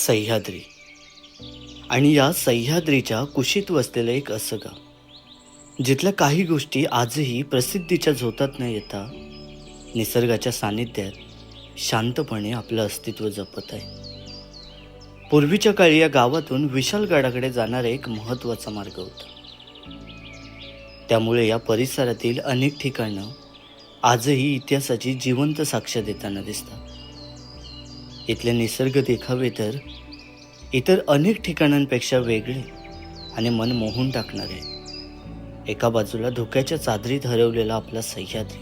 सह्याद्री आणि या सह्याद्रीच्या कुशीत वसलेलं एक असं गाव जिथल्या काही गोष्टी आजही प्रसिद्धीच्या झोतात न येता निसर्गाच्या सानिध्यात शांतपणे आपलं अस्तित्व जपत आहे. पूर्वीच्या काळी या गावातून विशालगडाकडे जाणारा एक महत्त्वाचा मार्ग होता. त्यामुळे या परिसरातील अनेक ठिकाणं आजही इतिहासाची जिवंत साक्ष देताना दिसतात. इथले निसर्ग देखावे तर इतर अनेक ठिकाणांपेक्षा वेगळे आणि मन मोहून टाकणारे. एका बाजूला धुक्याच्या चादरीत हरवलेला आपला सह्याद्री,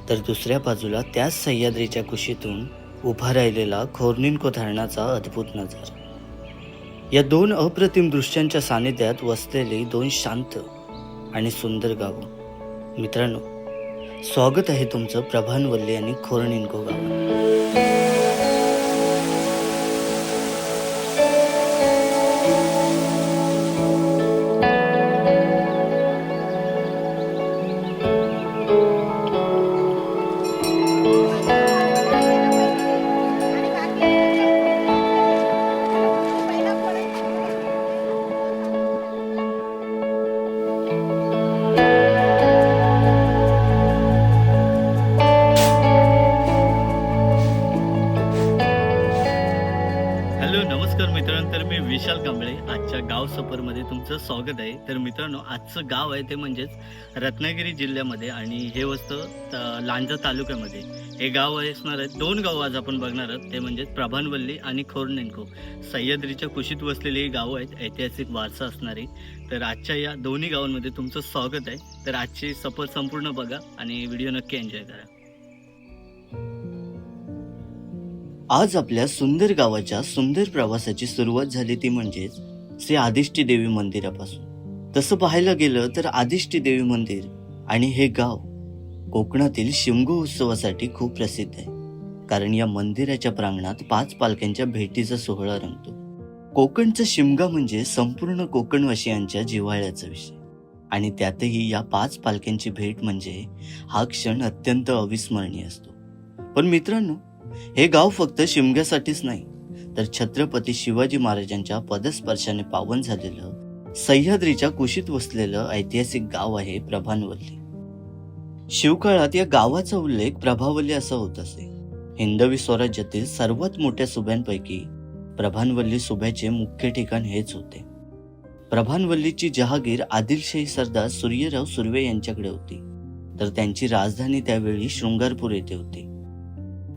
तर दुसऱ्या बाजूला त्याच सह्याद्रीच्या कुशीतून उभा राहिलेला खोर्निन्को धरणाचा अद्भुत नजारा. या दोन अप्रतिम दृश्यांच्या सानिध्यात वसलेली दोन शांत आणि सुंदर गावं. मित्रांनो, स्वागत आहे तुमचं प्रभानवल्ली आणि खोर्निन्को गावात. हॅलो, नमस्कार मित्रांनो. तर मी विशाल कांबळे आजच्या गाव सफरमध्ये तुमचं स्वागत आहे. तर मित्रांनो, आजचं गाव आहे ते म्हणजेच रत्नागिरी जिल्ह्यामध्ये आणि हे वसतं लांजा तालुक्यामध्ये. हे गाव असणार आहे. दोन गावं आज आपण बघणार आहोत, ते म्हणजेच प्रभानवल्ली आणि खोर्निन्को. सह्याद्रीच्या कुशीत वसलेली ही गावं आहेत, ऐतिहासिक वारसा असणारी. तर आजच्या या दोन्ही गावांमध्ये तुमचं स्वागत आहे. तर आजची सफर संपूर्ण बघा आणि व्हिडिओ नक्की एन्जॉय करा. आज आपल्या सुंदर गावाच्या सुंदर प्रवासाची सुरुवात झाली ती म्हणजेच श्री आदिष्टी देवी मंदिरापासून. तसं पाहायला गेलं तर आदिष्टी देवी मंदिर आणि हे गाव कोकणातील शिमगो उत्सवासाठी खूप प्रसिद्ध आहे. कारण या मंदिराच्या प्रांगणात 5 पालख्यांच्या भेटीचा सोहळा रंगतो. कोकणचा शिमगा म्हणजे संपूर्ण कोकणवासियांच्या जिव्हाळ्याचा विषय आणि त्यातही या 5 पालख्यांची भेट म्हणजे हा क्षण अत्यंत अविस्मरणीय असतो. पण मित्रांनो, हे गाव फक्त शिमग्यासाठीच नाही तर छत्रपती शिवाजी महाराजांच्या पदस्पर्शाने पावन झालेलं सह्याद्रीच्या कुशीत वसलेलं ऐतिहासिक गाव आहे प्रभानवल्ली. शिवकाळात या गावाचा उल्लेख प्रभावल्ली असा होत असे. हिंदवी स्वराज्यातील सर्वात मोठ्या सुभ्यांपैकी प्रभानवल्ली सुभ्याचे मुख्य ठिकाण हेच होते. प्रभानवल्लीची जहागीर आदिलशाही सरदार सूर्यराव सुर्वे यांच्याकडे होती, तर त्यांची राजधानी त्यावेळी शृंगारपूर येथे होती.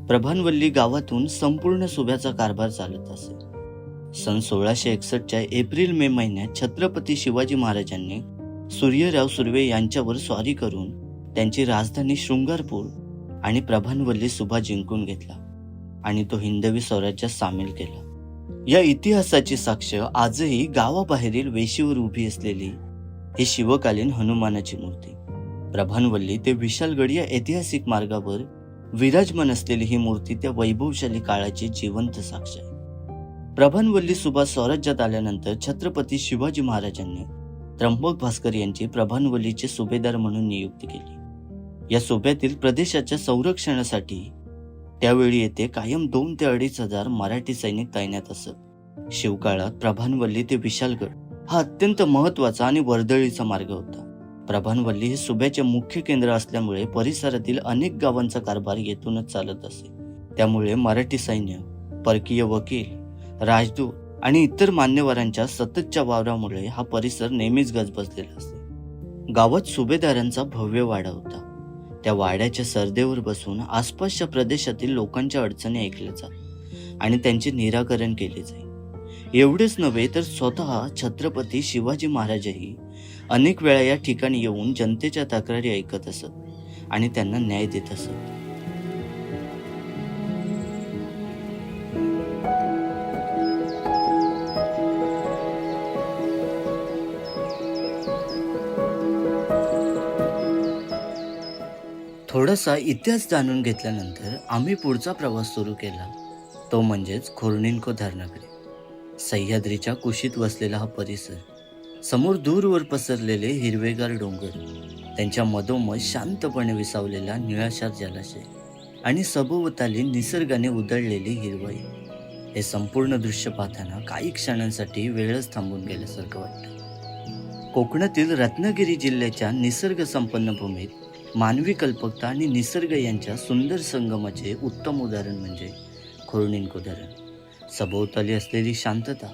प्रभानवल्ली गावातून संपूर्ण सुभ्याचा कारभार चालत असे. सन 1661च्या एप्रिल मे महिन्यात छत्रपती शिवाजी महाराजांनी सूर्यराव सुर्वे यांच्यावर स्वारी करून त्यांची राजधानी शृंगारपूर आणि प्रभानवल्ली सुभा जिंकून घेतला आणि तो हिंदवी स्वराज्यात सामील केला. या इतिहासाची साक्ष आजही गावाबाहेरील वेशीवर उभी असलेली ही शिवकालीन हनुमानाची मूर्ती. प्रभानवल्ली ते विशालगड या ऐतिहासिक मार्गावर विराजमान असलेली ही मूर्ती त्या वैभवशाली काळाची जिवंत साक्ष आहे. प्रभानवल्ली सुभा स्वराज्यात आल्यानंतर छत्रपती शिवाजी महाराजांनी त्र्यंबक भास्कर यांची प्रभानवल्लीचे सुभेदार म्हणून नियुक्ती केली. या सुभ्यातील प्रदेशाच्या संरक्षणासाठी त्यावेळी येथे कायम 2 ते 2.5 हजार मराठी सैनिक तैनात असत. शिवकाळात प्रभानवल्ली ते विशालगड हा अत्यंत महत्वाचा आणि वर्दळीचा मार्ग होता. प्रभानवल्ली हे सुभ्याचे मुख्य केंद्र असल्यामुळे परिसरातील अनेक गावांचा कारभार येथूनच चालत असे. त्यामुळे मराठी सैन्य, परकीय वकील, राजदूत आणि इतर मान्यवरांच्या सततच्या वावरामुळे हा परिसर नेहमीच गजबजलेला असे. गावात सुभेदारांचा भव्य वाडा होता. त्या वाड्याच्या सरदेवर बसून आसपासच्या प्रदेशातील लोकांच्या अडचणी ऐकल्या जात आणि त्यांचे निराकरण केले जाई. एवढेच नव्हे तर स्वतः छत्रपती शिवाजी महाराजही अनेक वेळा या ठिकाणी येऊन जनतेच्या तक्रारी ऐकत असत आणि त्यांना न्याय देत असत. थोडासा इतिहास जाणून घेतल्यानंतर आम्ही पुढचा प्रवास सुरू केला, तो म्हणजेच खोर्निन्को धरणाकडे. सह्याद्रीच्या कुशीत वसलेला हा परिसर, समोर दूरवर पसरलेले हिरवेगार डोंगर, त्यांच्या मधोमध शांतपणे विसावलेला निळाशार जलाशय आणि सभोवताली निसर्गाने उधळलेली हिरवाई, हे संपूर्ण दृश्य पाहताना काही क्षणांसाठी वेळच थांबून गेल्यासारखं वाटतं. कोकणातील रत्नागिरी जिल्ह्याच्या निसर्ग संपन्न भूमीत मानवी कल्पकता आणि निसर्ग यांच्या सुंदर संगमाचे उत्तम उदाहरण म्हणजे खोर्निनको धरण. सभोवताली असलेली शांतता,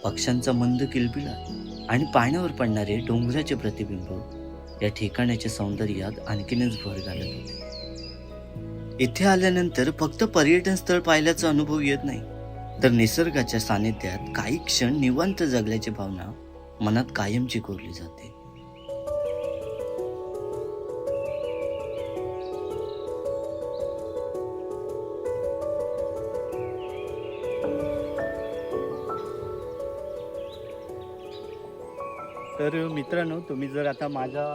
पक्ष्यांचा मंद किलबिलाट आणि पाण्यावर पडणारे डोंगराचे प्रतिबिंब या ठिकाणाच्या सौंदर्यात आणखीनच भर घालत होते. इथे आल्यानंतर फक्त पर्यटन स्थळ पाहिल्याचा अनुभव येत नाही, तर निसर्गाच्या सानिध्यात काही क्षण निवांत जगल्याची भावना मनात कायमची कोरली जाते. तर मित्रांनो, तुम्ही जर आता माझ्या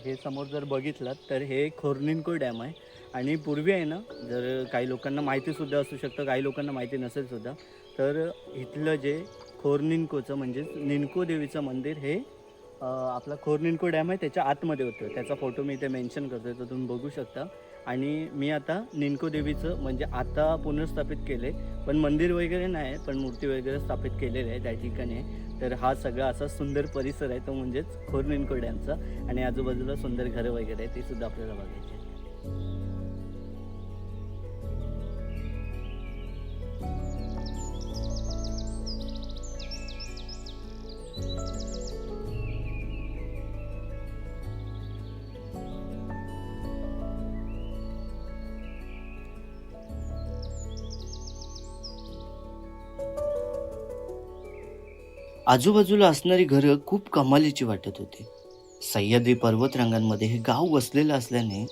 हे समोर जर बघितलात तर हे खोर्निनको डॅम आहे. आणि पूर्वी आहे ना, जर काही लोकांना माहितीसुद्धा असू शकतं, काही लोकांना माहिती नसेल सुद्धा, तर इथलं जे खोर्निनकोचं म्हणजेच निनको देवीचं मंदिर हे आपला खोर्निनको डॅम आहे त्याच्या आतमध्ये होतं. त्याचा फोटो मी इथे मेन्शन करतो, तर तुम्ही बघू शकता. आणि मी आता निनको देवीचं म्हणजे आता पुनर्स्थापित केले, पण मंदिर वगैरे नाही, पण मूर्ती वगैरे स्थापित केलेली आहे त्या ठिकाणी. तर हा सगळा असा सुंदर परिसर आहे तो म्हणजेच खोर्निनको डॅमचा. आणि आजूबाजूला सुंदर घरं वगैरे आहे, ती सुद्धा आपल्याला बघायची आहे. आजूबाजूला असणारी घरं खूप कमालीची वाटत होती. सह्याद्री पर्वतरांगांमध्ये हे गाव वसलेलं असल्याने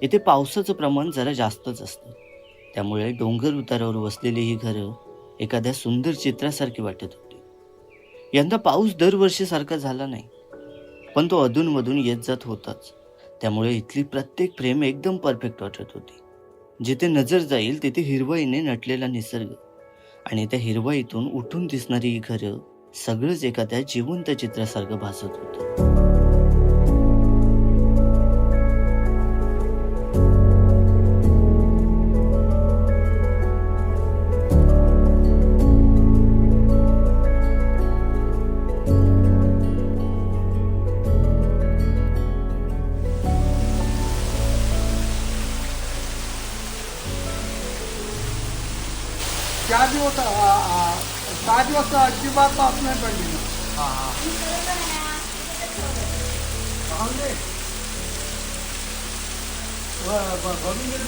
इथे पावसाचं प्रमाण जरा जास्तच असतं. त्यामुळे डोंगर उतारावर वसलेली ही घरं एखाद्या सुंदर चित्रासारखी वाटत होती. यंदा पाऊस दरवर्षीसारखा झाला नाही, पण तो अधूनमधून येत जात होताच. त्यामुळे इथली प्रत्येक फ्रेम एकदम परफेक्ट वाटत होती. जिथे नजर जाईल तिथे हिरवाईने नटलेला निसर्ग आणि त्या हिरवाईतून उठून दिसणारी ही घरं सगळंच एखाद्या जिवंत चित्रासारखं भासत होतं. चार दिवस 6 दिवस अजिबात पाऊस नाही पडली. भरून घेत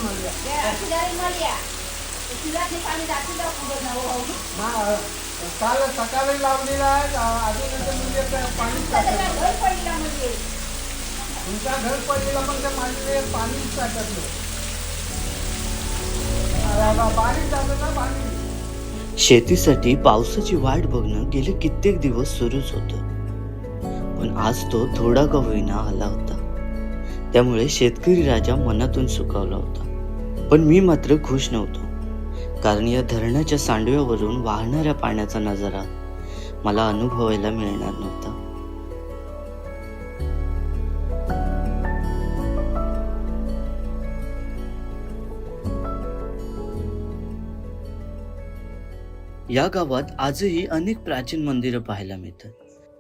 काल सकाळी लावलेला आहे, अजून म्हणजे पाणीच टाकत. तुमचा घर पडलेला पण त्या माणसाने पाणीच टाकत नाही. बारीक झालं ना पाणी. शेतीसाठी पावसाची वाट बघणं गेले कित्येक दिवस सुरूच होतं, पण आज तो थोडा का होईना आला होता. त्यामुळे शेतकरी राजा मनातून सुखावला होता. पण मी मात्र खुश नव्हतो, कारण या धरणाच्या सांडव्यावरून वाहणाऱ्या पाण्याचा नजारा मला अनुभवायला मिळणार नव्हता. या गावात आजही अनेक प्राचीन मंदिरं पाहायला मिळतात.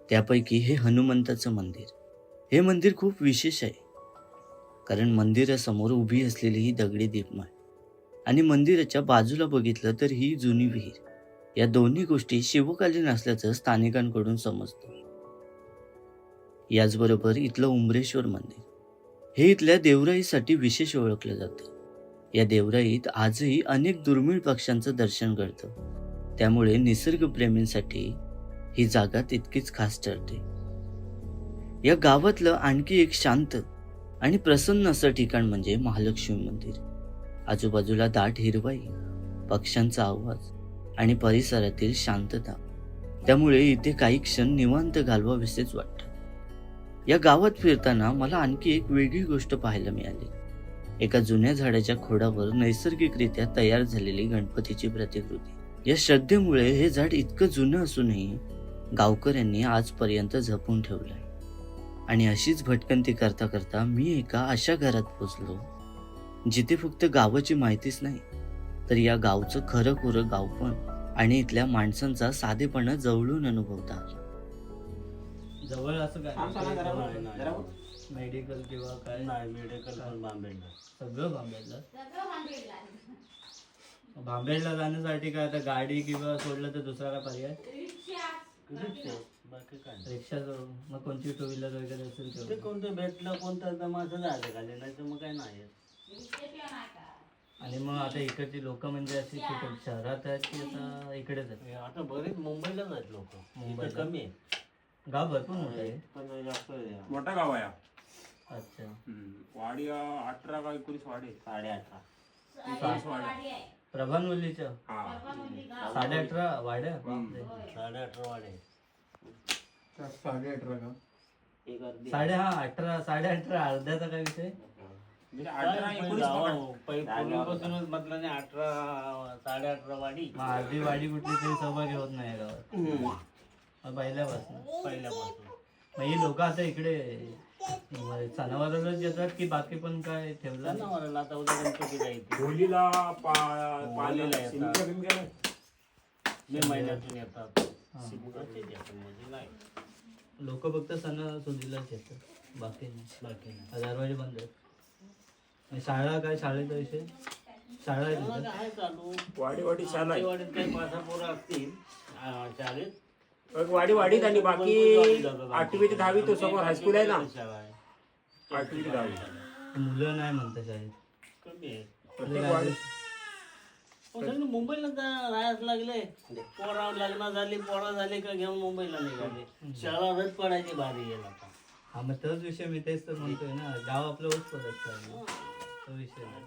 त्यापैकी हे हनुमंताचं मंदिर. हे मंदिर खूप विशेष आहे, कारण मंदिरासमोर उभी असलेली ही दगडी दीपमाळ आणि मंदिराच्या बाजूला बघितलं तर ही जुनी विहीर, या दोन्ही गोष्टी शिवकालीन असल्याचं स्थानिकांकडून समजतं. याचबरोबर इथलं उंबरेश्वर मंदिर हे इथल्या देवराईसाठी विशेष ओळखलं जातं. या देवराईत आजही अनेक दुर्मिळ पक्ष्यांचं दर्शन घडतं. त्यामुळे निसर्गप्रेमींसाठी ही जागा तितकीच खास ठरते. या गावातलं आणखी एक शांत आणि प्रसन्न असं ठिकाण म्हणजे महालक्ष्मी मंदिर. आजूबाजूला दाट हिरवाई, पक्ष्यांचा आवाज आणि परिसरातील शांतता, त्यामुळे इथे काही क्षण निवांत घालवावेसेच वाटतं. या गावात फिरताना मला आणखी एक वेगळी गोष्ट पाहायला मिळाली. एका जुन्या झाडाच्या खोडावर नैसर्गिकरित्या तयार झालेली गणपतीची प्रतिकृती. या श्रद्धेमुळे हे झाड इतकं जुनं असूनही गावकऱ्यांनी आजपर्यंत जपून ठेवलंय. आणि अशीच भटकंती करता करता मी एका अशा घरात पोचलो जिथे फक्त गावाची माहितीच नाही, तर या गावचं खरं खुरं गावपण आणि इथल्या माणसांचा साधेपणा जवळून अनुभवता आला. जवळ असं काय मेडिकल किंवा काय नाही, मेडिकल पण बांबेडला. सगळं बांबेडला जाण्यासाठी काय आता गाडी किंवा सोडलं तर दुसरा काय पर्याय? बाकी काय नाही. रिक्षा मग कोणती टू व्हीलर वगैरे असेल ते तेवढं. कोणतं भेटलं कोणतं तर माझं झालं खाली, नाही तर मग काय नाही. आणि मग आता इकडची लोक म्हणजे अशी कुठे शहरात आहेत की आता इकडेच आहेत? हे आता बरेच मुंबईलाच आहेत लोक, मुंबईला? कमी आहे गाव भरपूर मोठं आहे. पण जास्त आहे. मोठा गाव आहे अच्छा. वाडी 18 का 19 वाडी 18.5 प्रभानवल्लीच्या हा 18.5 वाड्या. 18.5 वाडे. 18.5 का? एक अर्धी 18.5 अर्ध्याचा काय विषय? म्हणजे 18 19 पकड. पूर्वीपासूनच म्हटलं नाही 18 18.5 वाडी मग अर्धी वाडी कुठली तरी सहभागी होत नाही या गावात मग पहिल्यापासून. पहिल्यापासून. मग ही लोक आता इकडे सणावारालाच येतात की बाकी पण काय ठेवलं नाही? जनावराला आता उद्या गणपतीला येते, होलीला होलीला येतात. शिमग्या बिमग्या नाही. मे महिन्यातून येतात. शिमगाचे येतात म्हणजे नाही, लोक फक्त सणासुदीलाच येतात, बाकी नाही. बाकी नाही. दरवाजे बंद आहेत. आणि शाळा काय, शाळेचा विषय? शाळा आहे मग तिथं? आहे चालू. वाडी शाळा आहे. वाडीत काही 5 पोरं असतील शाळेत. एक वाडीत आणि बाकी 8वी ते 10वी तो समोर हायस्कूल आहे ना, शाळा आहे 8वी ते 10वी मुलं नाही म्हणतात शाळेत. कमी आहे. प्रत्येक वाडी पण सगळे मुंबईला राहायला लागले. पोरा लग्न झाली, पोरा झाले का घेऊन मुंबईला निघाले. शाळा रद्द पडायची भारी येईल आता. हा मग तोच विषय मी तेच तर म्हणतोय ना, गाव आपलं होत पडत चाललं. तो विषय नाही.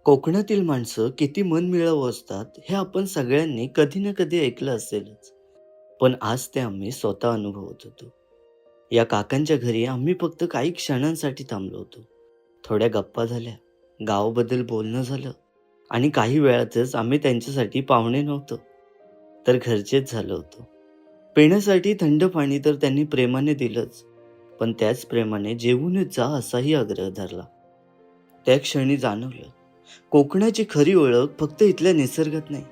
कोकणातील माणसं किती मनमिळावू असतात हे आपण सगळ्यांनी कधी ना कधी ऐकलं असेलच, पण आज ते आम्ही स्वतः अनुभवत होतो. या काकांच्या घरी आम्ही फक्त काही क्षणांसाठी थांबलो होतो. थोड्या गप्पा झाल्या, गावाबद्दल बोलणं झालं आणि काही वेळातच आम्ही त्यांच्यासाठी पाहुणे नव्हतो तर घरचेच झालो होतो. पिण्यासाठी थंड पाणी तर त्यांनी प्रेमाने दिलंच, पण त्याच प्रेमाने जेवूनच जा असाही आग्रह धरला. त्या क्षणी जाणवलं, कोकणाची खरी ओळख फक्त इथल्या निसर्गात नाही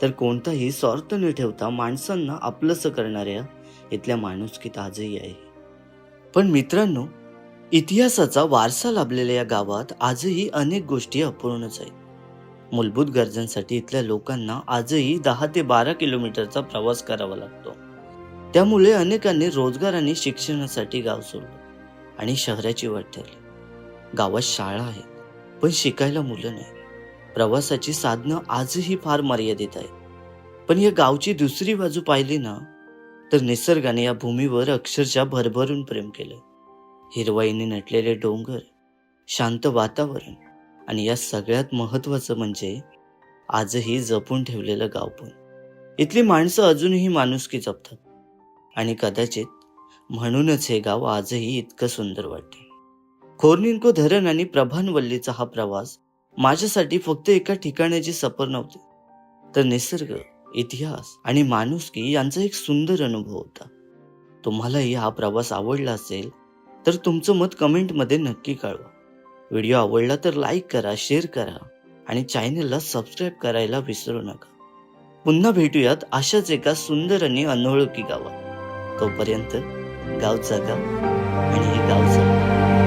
तर कोणताही स्वार्थ न ठेवता माणसांना आपलंसं करणाऱ्या इथल्या माणुसकीत आजही आहे. पण मित्रांनो, इतिहासाचा वारसा लाभलेल्या या गावात आजही अनेक गोष्टी अपूर्णच आहेत. मूलभूत गरजांसाठी इथल्या लोकांना आजही 10 ते 12 किलोमीटरचा प्रवास करावा लागतो. त्यामुळे अनेकांनी रोजगार आणि शिक्षणासाठी गाव सोडलं आणि शहराची वाट ठरली. गावात शाळा आहेत पण शिकायला मुलं नाही. प्रवासाची साधनं आजही फार मर्यादित आहेत. पण या गावची दुसरी बाजू पाहिली ना तर निसर्गाने या भूमीवर अक्षरशः भरभरून प्रेम केलं. हिरवाईने नटलेले डोंगर, शांत वातावरण आणि या सगळ्यात महत्वाचं म्हणजे आजही जपून ठेवलेलं गावपण. इथली माणसं अजूनही माणुसकी जपतात आणि कदाचित म्हणूनच हे गाव आजही इतकं सुंदर वाटते. खोर्निन्को धरण आणि प्रभानवल्लीचा हा प्रवास माझ्यासाठी फक्त एका ठिकाणाची सफर नव्हती तर निसर्ग, इतिहास आणि माणुसकी यांचा एक सुंदर अनुभव होता. तुम्हालाही हा प्रवास आवडला असेल तर तुमचं मत कमेंटमध्ये नक्की कळवा. व्हिडिओ आवडला तर लाईक करा, शेअर करा आणि चॅनलला सबस्क्राईब करायला विसरू नका. पुन्हा भेटूयात अशाच एका सुंदर आणि अनोळखी गावात. तोपर्यंत गाव जगा आणि हे गाव जगा.